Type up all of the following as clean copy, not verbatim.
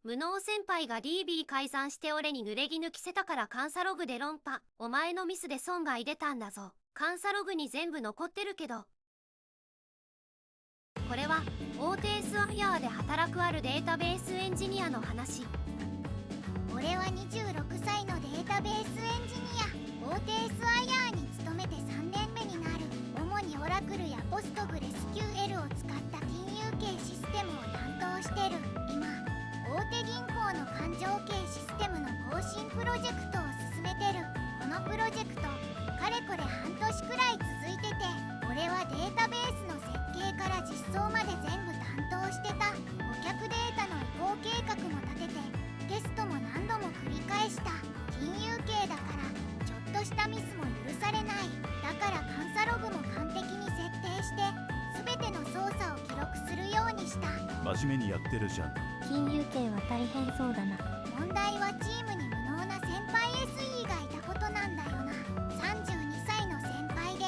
無能先輩が DB 改ざんして俺に濡れ衣着せたから監査ログで論破。お前のミスで損害出たんだぞ。監査ログに全部残ってるけど。これは OTSIR で働くあるデータベースエンジニアの話。俺は26歳のデータベースエンジニア。 OTSIR に勤めて3年目になる。主にオラクルやポストグレス QL を使った金融系システムを担当してる。今大手銀行の勘定系システムの更新プロジェクトを進めてる。このプロジェクトかれこれ半年くらい続いてて、俺はデータベースの設計から実装まで全部担当してた。顧客データの移行計画も立ててテストも何度も繰り返した。金融系だからちょっとしたミスも許されない。だから監査ログも完璧に設定して全ての操作を記録するようにした。真面目にやってるじゃん。金融系は大変そうだな。問題はチームに無能な先輩 SE がいたことなんだよな。32歳の先輩で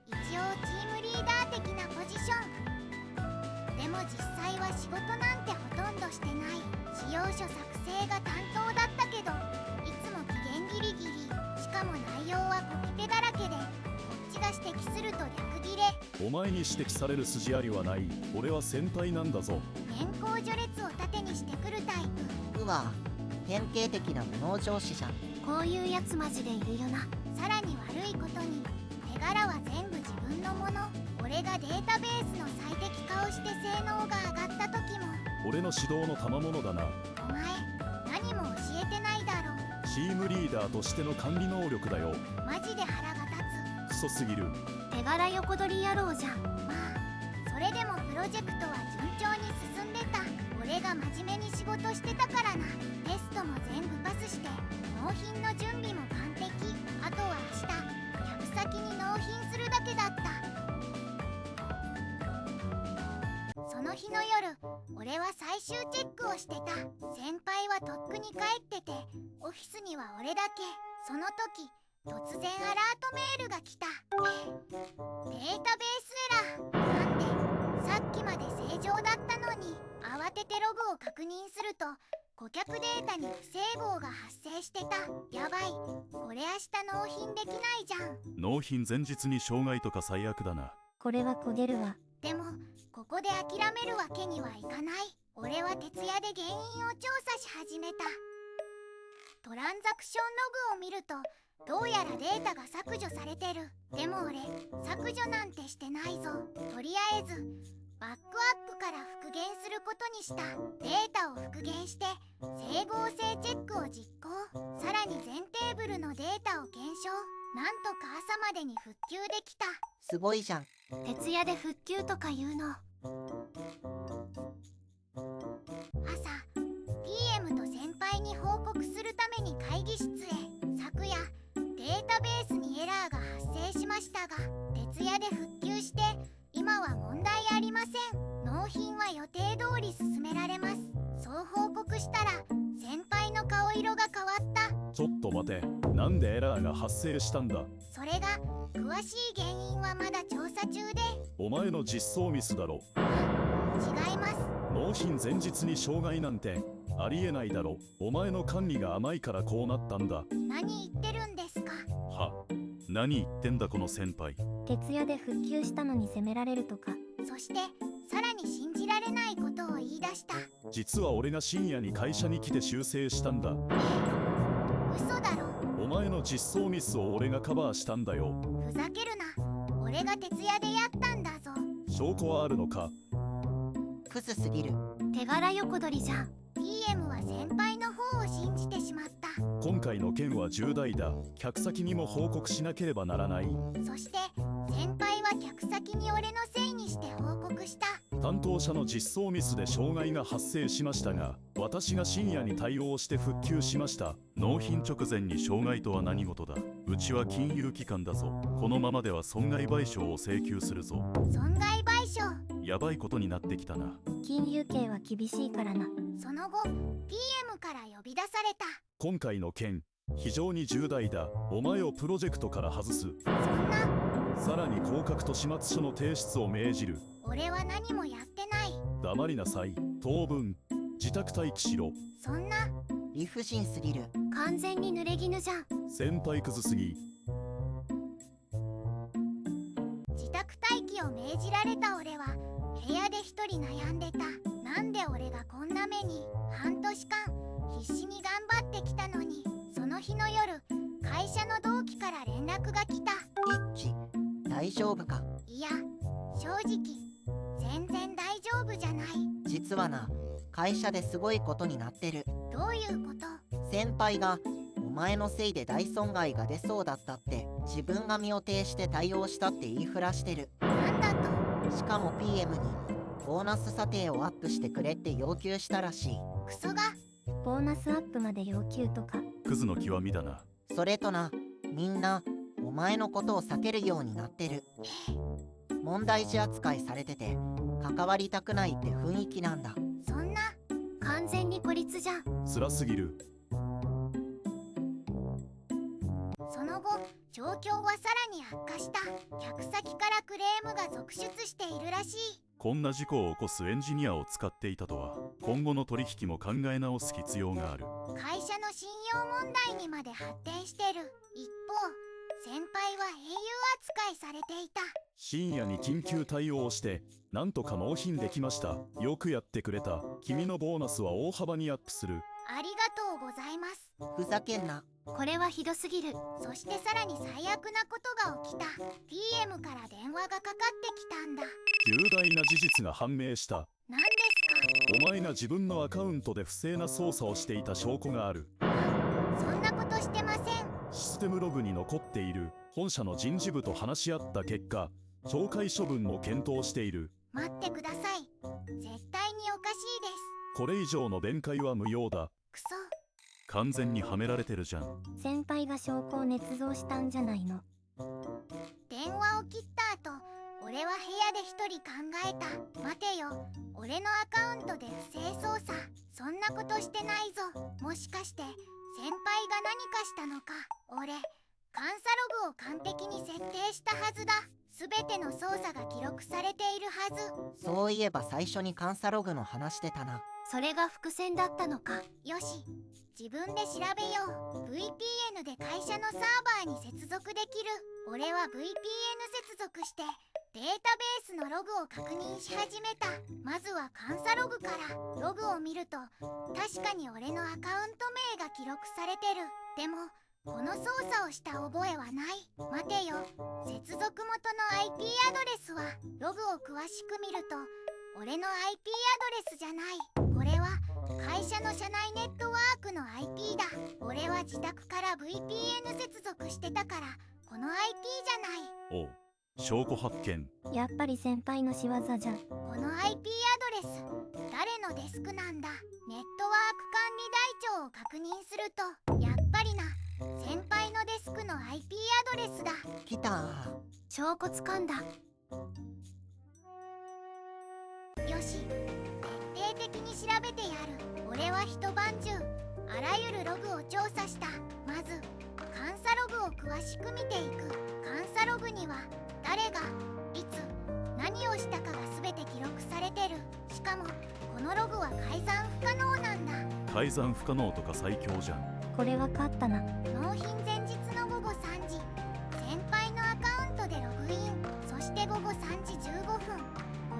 一応チームリーダー的なポジションでも実際は仕事なんてほとんどしてない。仕様書作成が担当だったけどいつも期限ギリギリ。しかも内容はコピペだらけでこっちが指摘すると逆ギレ。お前に指摘される筋ありはない。俺は先輩なんだぞ。年功序列を盾にしてくるタイプ。うわ、典型的な無能上司じゃん。こういうやつマジでいるよな。さらに悪いことに手柄は全部自分のもの。俺がデータベースの最適化をして性能が上がった時も俺の指導の賜物だな。お前何も教えてないだろ。チームリーダーとしての管理能力だよ。マジで腹が立クソすぎる。手柄横取り野郎じゃん。つ。まあそれでもプロジェクトは順調に進んでた。俺が真面目に仕事してたからな。テストも全部パスして納品の準備も完璧。あとは明日客先に納品するだけだった。その日の夜俺は最終チェックをしてた。先輩はとっくに帰っててオフィスには俺だけ。その時突然アラートメールが来た。データベースエラー。なんでさっきまで正常だったのに。慌ててログを確認すると顧客データに不整合が発生してた。やばい、これ明日納品できないじゃん。納品前日に障害とか最悪だな。これは焦げるわ。でもここで諦めるわけにはいかない。俺は徹夜で原因を調査し始めた。トランザクションログを見るとどうやらデータが削除されてる。でも俺削除なんてしてないぞ。とりあえずバックアップから復元することにした。データを復元して整合性チェックを実行。さらに全テーブルのデータを検証。なんとか朝までに復旧できた。すごいじゃん。徹夜で復旧とか言うの。朝 PM と先輩に報告するために会議室へ。昨夜データベースにエラーが発生しましたが徹夜で復旧して今は問題ありません。納品は予定通り進められます。そう報告したら先輩の顔色が変わった。ちょっと待て。なんでエラーが発生したんだ。それが詳しい原因はまだ調査中で。お前の実装ミスだろ。違います。納品前日に障害なんてありえないだろ。お前の管理が甘いからこうなったんだ。何言ってるんですか。は、何言ってんだこの先輩。徹夜で復旧したのに責められるとか。そしてさらに信じられないことを言い出した。実は俺が深夜に会社に来て修正したんだ。嘘だろ。お前の実装ミスを俺がカバーしたんだよ。ふざけるな。俺が徹夜でやったんだぞ。証拠はあるのか。クズすぎる。手柄横取りじゃん。 PM は先輩の方を信じてしまった。今回の件は重大だ。客先にも報告しなければならない。そして先輩は客先に俺のせいにして報告した。担当者の実装ミスで障害が発生しましたが私が深夜に対応して復旧しました。納品直前に障害とは何事だ。うちは金融機関だぞ。このままでは損害賠償を請求するぞ。損害賠償。やばいことになってきたな。金融系は厳しいからな。その後 PM から呼び出された。今回の件非常に重大だ。お前をプロジェクトから外す。そんな。さらに降格と始末書の提出を命じる。俺は何もやってない。黙りなさい。当分自宅待機しろ。そんな。理不尽すぎる。完全に濡れ衣じゃん。先輩クズすぎ。自宅待機を命じられた俺は部屋で一人悩んでた。なんで俺がこんな目に。半年間必死に頑張ってきたのに、その日の夜会社の同期から連絡が来た。一致。大丈夫か？いや、正直全然大丈夫じゃない。実はな、会社ですごいことになってる。どういうこと？先輩がお前のせいで大損害が出そうだったって自分が身を挺して対応したって言いふらしてる。なんだと？しかも PM にボーナス査定をアップしてくれって要求したらしい。クソが。ボーナスアップまで要求とか。クズの極みだな。それとな、みんなお前のことを避けるようになってる。問題児扱いされてて関わりたくないって雰囲気なんだ。そんな。完全に孤立じゃん。辛すぎる。その後状況はさらに悪化した。客先からクレームが続出しているらしい。こんな事故を起こすエンジニアを使っていたとは。今後の取引も考え直す必要がある。会社の信用問題にまで発展してる。一方、先輩は英雄扱いされていた。深夜に緊急対応をしてなんとか納品できました。よくやってくれた。君のボーナスは大幅にアップする。ありがとうございます。ふざけんな。これはひどすぎる。そしてさらに最悪なことが起きた。 PM から電話がかかってきたんだ。重大な事実が判明した。何ですお前が自分のアカウントで不正な操作をしていた証拠がある。か？そんなことしてません。システムログに残っている。本社の人事部と話し合った結果、懲戒処分も検討している。待ってください。絶対におかしいです。これ以上の弁解は無用だ。クソ。完全にはめられてるじゃん。先輩が証拠を捏造したんじゃないの。電話を切った後、俺は部屋で一人考えた。待てよ、俺のアカウントで不正操作。そんなことしてないぞ。もしかして先輩が何かしたのか。俺監査ログを完璧に設定したはずだ。全ての操作が記録されているはず。そういえば最初に監査ログの話してたな。それが伏線だったのか。よし、自分で調べよう。 VPN で会社のサーバーに接続できる。俺は VPN 接続してデータベースのログを確認し始めた。まずは監査ログから。ログを見ると確かに俺のアカウント名が記録されてる。でもこの操作をした覚えはない。待てよ、接続元の IP アドレスは。ログを詳しく見ると俺の IP アドレスじゃない。これは会社の社内ネットワークの IP だ。俺は自宅から VPN 接続してたからこの IP じゃない。おう、証拠発見。やっぱり先輩の仕業じゃん。この IP アドレス誰のデスクなんだ。ネットワーク管理台帳を確認するとやっぱりな、先輩のデスクの IP アドレスだ。来た。証拠つかんだ。よし、徹底的に調べてやる。俺は一晩中あらゆるログを調査した。まず監査ログを詳しく見ていく。監査ログには誰がいつ何をしたかが全て記録されてる。しかもこのログは改ざん不可能なんだ。改ざん不可能とか最強じゃん。これは勝ったな。納品前日の午後3時、先輩のアカウントでログイン。そして午後3時15分、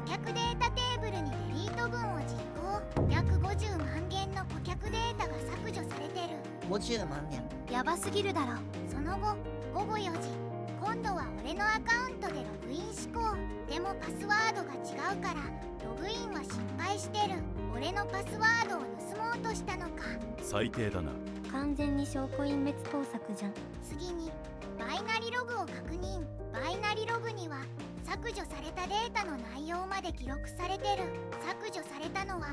顧客データテーブルにデリート文を実行。約50万件の顧客データが削除されてる。50万円。やばすぎるだろ。その後午後4時、今度は俺のアカウントでログインしこう。でもパスワードが違うからログインは失敗してる。俺のパスワードを盗もうとしたのか。最低だな。完全に証拠隠滅工作じゃん。次にバイナリログを確認。バイナリログには削除されたデータの内容まで記録されてる。削除されたのは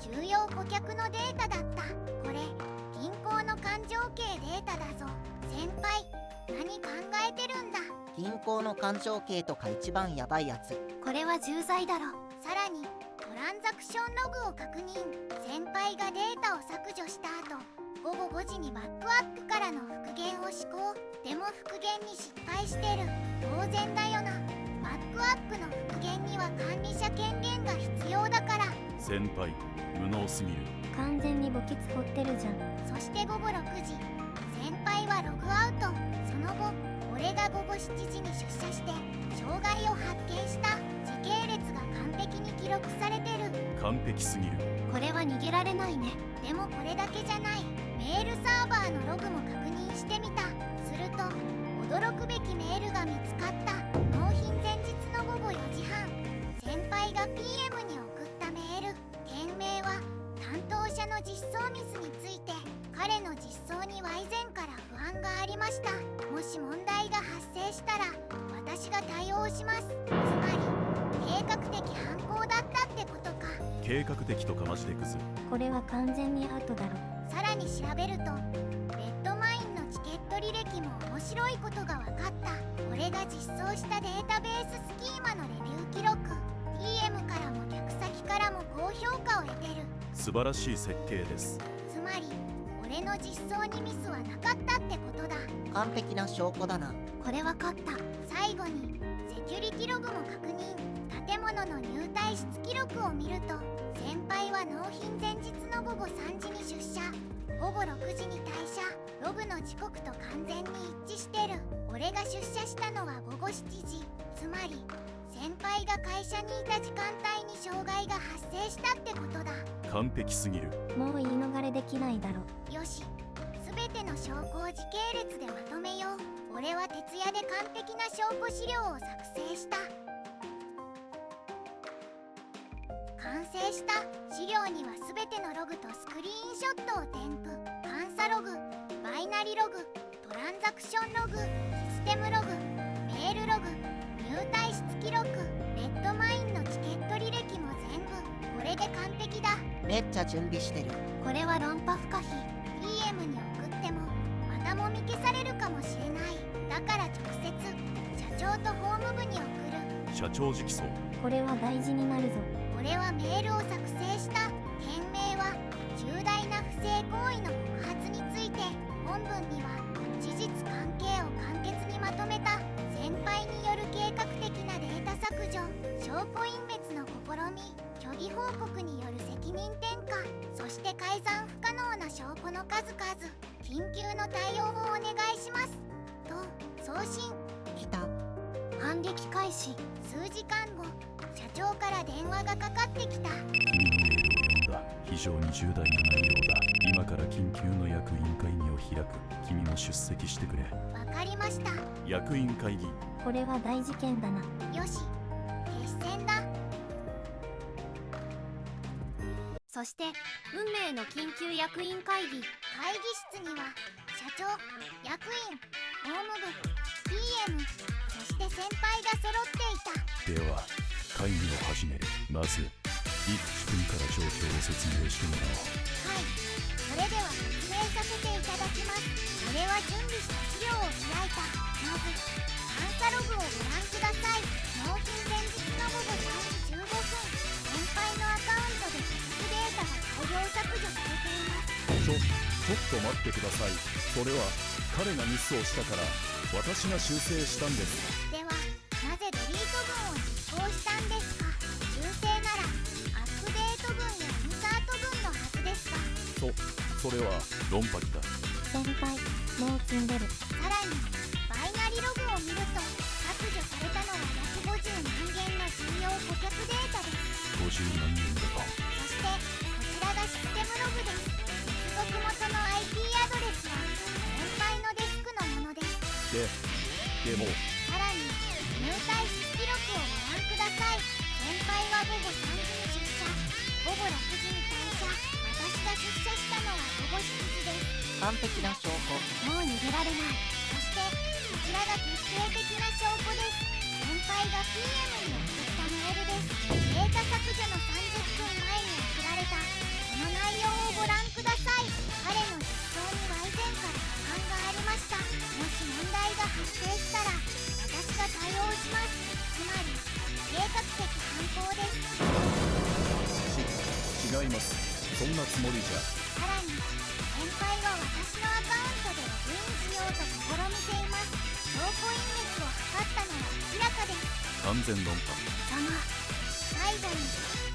重要顧客のデータだった。これ銀行の勘定系データだぞ。先輩、何考えてるんだ。銀行の勘定系とか一番ヤバいやつ。これは重罪だろ。さらにトランザクションログを確認。先輩がデータを削除した後、午後5時にバックアップからの復元を施行。でも復元に失敗してる。当然だよな。バックアップの復元には管理者権限が必要だから。先輩、無能すぎる。完全に墓穴掘ってるじゃん。そして午後6時、先輩はログアウト。その後、俺が午後7時に出社して障害を発見した。時系列が完璧に記録されてる。完璧すぎる。これは逃げられないね。でもこれだけじゃない。メールサーバーのログも確認してみた。すると驚くべきメールが見つかった。納品前日の午後4時半、先輩が PM に送ったメール。件名は担当者の実装ミスについて。彼の実装には以前から不安がありました。もし問題が発生したら私が対応します。つまり計画的犯行だったってことか。計画的とかマジでクズ。これは完全にアウトだろ。さらに調べるとレッドマインのチケット履歴も面白いことが分かった。俺が実装したデータベーススキーマのレビュー記録、 TM からも客先からも高評価を得てる。素晴らしい設計です。つまり俺の実装にミスはなかったってことだ。完璧な証拠だな。これわかった。最後にセキュリティログも確認。建物の入退出記録を見ると先輩は納品前日の午後3時に出社、午後6時に退社。ログの時刻と完全に一致してる。俺が出社したのは午後7時。つまり先輩が会社にいた時間帯に障害が発生したってことだ。完璧すぎる。もう言い逃れできないだろ。よし、すべての証拠を時系列でまとめよう。俺は徹夜で完璧な証拠資料を作成した。完成した資料にはすべてのログとスクリーンショットを添付。監査ログ、バイナリログ、トランザクションログ、システムログ、メールログ、入退出記録、レッドマインのチケット履歴も全部。これで完璧だ。めっちゃ準備してる。これは論破不可避。 PM に送ってもまたもみ消されるかもしれない。だから直接社長と法務部に送る。社長直訴。これは大事になるぞ。俺はメールを作成した。件名は重大な不正行為の告発について。本文には事実関係を簡潔にまとめた。先輩による計画的なデータ削除、証拠隠滅の試み、虚偽報告による責任転嫁、そして改ざん不可能な証拠の数々。緊急の対応をお願いしますと送信。来た。反撃開始。数時間後、社長から電話がかかってきた。君のメールを読んだ。非常に重大な内容だ。今から緊急の役員会議を開く。君も出席してくれ。わかりました。役員会議。これは大事件だな。よし、決戦だ。そして運命の緊急役員会議。会議室には社長、役員、法務部、PM、そして先輩が揃っていた。では会議を始める。まず陸地君から状況を説明してもらおう。はい、それでは説明させていただきます。俺は準備した資料を開いた。まず監査ログをご覧ください。納品前日の午後3時15分、先輩のアカウントで顧客データが大量削除されています。ちょっと待ってください。それは彼がミスをしたから私が修正したんです。ではなぜデリート文を実行したんですか。修正ならアップデート文やインサート文のはずですが。それは論破だ。先輩、もう積んでる。さらにバイナリログを見ると削除されたのは約50万件の重要顧客データです。50万人だと。そしてこちらがシステムログです。接続元の IP アドレスは先輩のデスクのものです。でもさらに入退出記録をご覧ください。先輩は午後3時に出社、午後6時に退社。私が出社したのは午後7時です。完璧な証拠。もう逃げられない。そしてこちらが決定的な証拠です。先輩が PM に送ったメールです。データ削除の30分前に送られた。その内容をご覧ください。彼の実装には以前から不安がありました。もし問題が発生したら私が対応します。つまり計画的犯行です。違います。そんなつもりじゃ。さらに先輩は私のアカウントでログインしようと試みています。証拠隠滅を図ったのは明らかです。完全論破。最後に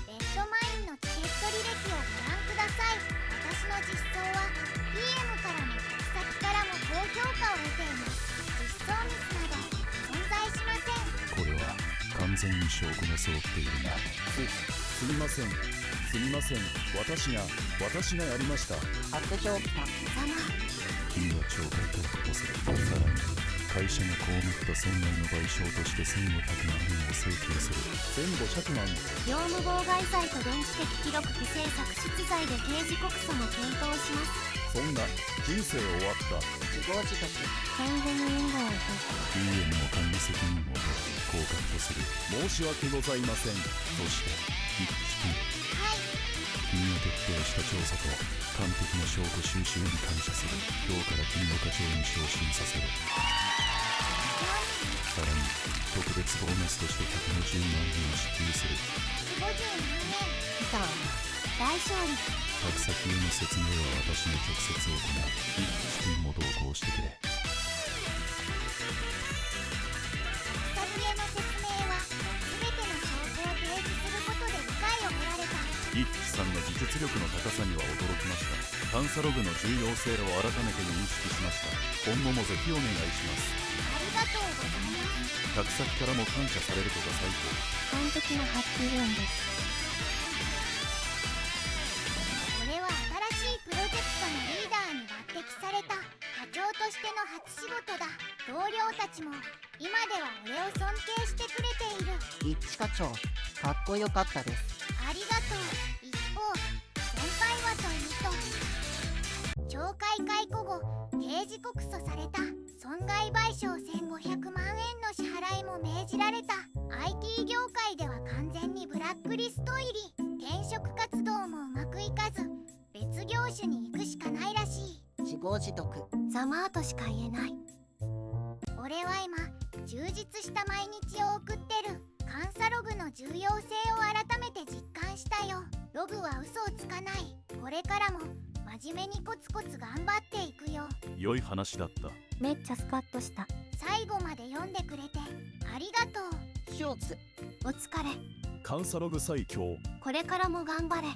レッドマインのチケット履歴をご覧ください。の実装は PM からも客先からも高評価を得ています。実装ミスなど存在しません。これは完全に証拠が揃っているな。すみません、すみません。私がやりました。白状来た。ざま君は懲戒解雇とする。さらに会社が被った損害の賠償として1500万円を請求する。1500万。業務妨害罪と電磁的記録不正作出罪で刑事告訴も検討します。そんな人生終わった。自業自得。完全に因果を落とす。 PM も管理責任を負う。降格とする。申し訳ございません。そして一致はい。君が徹底した調査と完璧な証拠収集に感謝する。今日から君を課長に昇進させる。さらに特別ボーナスとして150万円を支給する。150万円。来た。大勝利。客先への説明は私が直接行う。一致君も同行してくれ。客先への説明は全ての証拠を提示することで理解を得られた。一輝さんの技術力の高さには驚きました。監査ログの重要性を改めて認識しました。今後もぜひお願いします。ありがとうございます。客先からも感謝されることが最高。完璧なハッピーエンド。俺は新しいプロジェクトのリーダーに抜擢された。課長としての初仕事だ。同僚たちも今では俺を尊敬してくれている。一致課長、かっこよかったです。ありがとう。一方、先輩はというと、懲戒解雇後刑事告訴された。損害賠償1500万円の支払いも命じられた。 IT 業界では完全にブラックリスト入り。転職活動もうまくいかず別業種に行くしかないらしい。自業自得。ざまーとしか言えない。俺は今充実した毎日を送ってる。監査ログの重要性を改めて実感したよ。ログは嘘をつかない。これからも真面目にコツコツ頑張っていくよ。良い話だった。めっちゃスカッとした。最後まで読んでくれてありがとう。ショーツ。お疲れ。監査ログ最強。これからも頑張れ。